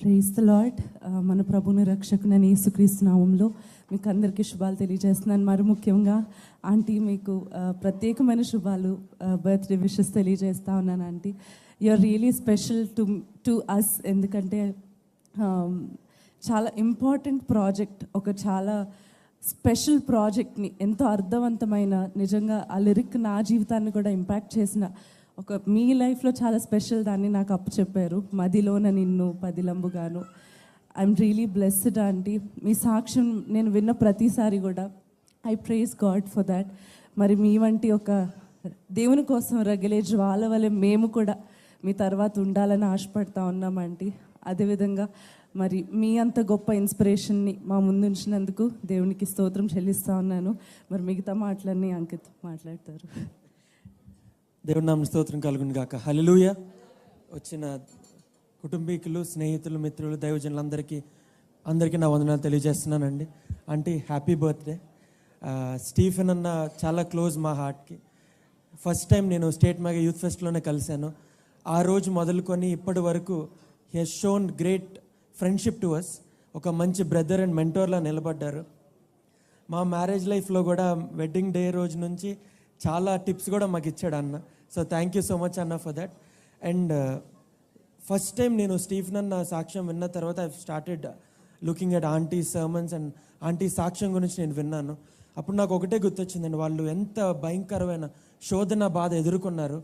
Praise the lord. మన ప్రభుని రక్షకునైన యేసుక్రీస్తు నామంలో మీకు అందరికీ శుభాలు తెలియజేస్తున్నాను. మరి ముఖ్యంగా ఆంటీ మీకు ప్రత్యేకమైన శుభాలు, బర్త్డే విషెస్ తెలియజేస్తా ఉన్నాను. Aunty, you are really special to us. ఎందుకంటే చాలా ఇంపార్టెంట్ ప్రాజెక్ట్, ఒక చాలా స్పెషల్ ప్రాజెక్ట్ని, ఎంతో అర్థవంతమైన, నిజంగా ఆ లిరిక్ నా జీవితాన్ని కూడా ఇంపాక్ట్ చేసిన ఒక మీ లైఫ్లో చాలా స్పెషల్ దాన్ని నాకు అప్పచెప్పారు. మదిలోన నిన్ను పదిలంబుగాను. I'm really blessed aunty. మీ సాక్ష్యం నేను విన్న ప్రతిసారి కూడా I praise God for that. మరి మీ వంటి ఒక దేవుని కోసం రగిలే జ్వాల వలె మేము కూడా మీ తర్వాత ఉండాలని ఆశపడతా ఉన్నాం ఆంటీ. అదేవిధంగా మరి మీ అంత గొప్ప ఇన్స్పిరేషన్ని మా ముందు ఉంచినందుకు దేవునికి స్తోత్రం చెల్లిస్తూ ఉన్నాను. మరి మిగతా మాటలన్నీ అంకిత్ మాట్లాడతారు. దేవుని నామ స్తోత్రం కలుగును గాక. హల్లెలూయా. వచ్చిన కుటుంబీకులు, స్నేహితులు, మిత్రులు, దైవజనులందరికీ నా వందనాలు తెలియజేస్తున్నానండి. Aunty, happy birthday. స్టీఫెన్ అన్న చాలా క్లోజ్ మా హార్ట్కి. ఫస్ట్ టైం నేను స్టేట్ మ్యాగా యూత్ ఫెస్ట్లోనే కలిశాను. ఆ రోజు మొదలుకొని ఇప్పటి వరకు he has shown great friendship to us. ఒక మంచి బ్రదర్ అండ్ మెంటోర్లా నిలబడ్డారు. మా మ్యారేజ్ లైఫ్లో కూడా వెడ్డింగ్ డే రోజు నుంచి చాలా టిప్స్ కూడా మాకు ఇచ్చాడు అన్న. So thank you so much అన్న for that. And first time నేను స్టీఫెన్ అన్న సాక్ష్యం విన్న తర్వాత I started looking at aunty sermons and aunty సాక్ష్యం గురించి నేను విన్నాను. అప్పుడు నాకు ఒకటే గుర్తొచ్చిందండి, వాళ్ళు ఎంత భయంకరమైన శోధన, బాధ ఎదుర్కొన్నారు.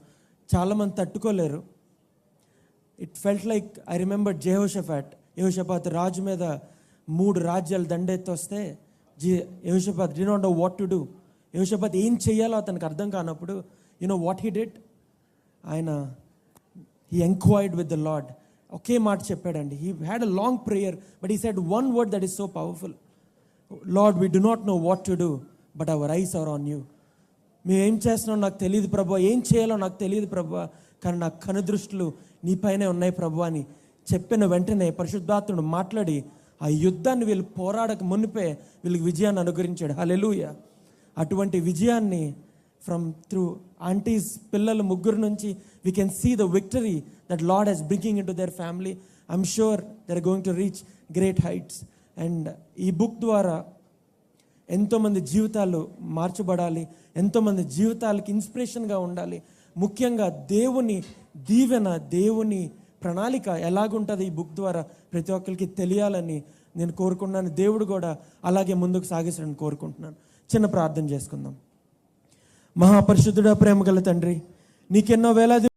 చాలామంది తట్టుకోలేరు. It felt like I remember Jehoshaphat రాజు మీద 3 రాజ్యాలు దండెత్తి వస్తే Jehoshaphat did not know what to do. Jehoshaphat ఏం చేయాలో అతనికి అర్థం కానప్పుడు what he did, he enquired with the Lord. ఒకే మాట చెప్పాడండి. He had a long prayer but he said one word that is so powerful. Lord, we do not know what to do but our eyes are on you. మేము ఏం చేస్తున్నాం నాకు తెలియదు ప్రభువా, ఏం చేయాలో నాకు తెలియదు ప్రభువా, కానీ నా కనుదృష్టులు నీపైనే ఉన్నాయి ప్రభు అని చెప్పిన వెంటనే పరిశుద్ధాత్ముడు మాట్లాడి ఆ యుద్ధాన్ని వీళ్ళు పోరాడక మునిపే వీళ్ళకి విజయాన్ని అనుగ్రహించాడు. హల్లెలూయా. అటువంటి విజయాన్ని ఫ్రమ్ త్రూ ఆంటీస్ పిల్లలు 3 నుంచి we can see the victory that lord he's bringing into their family. I'm sure they are going to reach great heights. And ఈ బుక్ ద్వారా ఎంతోమంది జీవితాలు మార్చబడాలి, ఎంతోమంది జీవితాలకి ఇన్స్పిరేషన్గా ఉండాలి. ముఖ్యంగా దేవుని దీవెన, దేవుని ప్రణాళిక ఎలాగుంటుంది ఈ బుక్ ద్వారా ప్రతి ఒక్కరికి తెలియాలని నేను కోరుకుంటున్నాను. దేవుడు కూడా అలాగే ముందుకు సాగిస్తాడని కోరుకుంటున్నాను. చిన్న ప్రార్థన చేసుకుందాం. మహాపరిశుద్ధుడా, ప్రేమ గల తండ్రి, నీకెన్నో వేలాది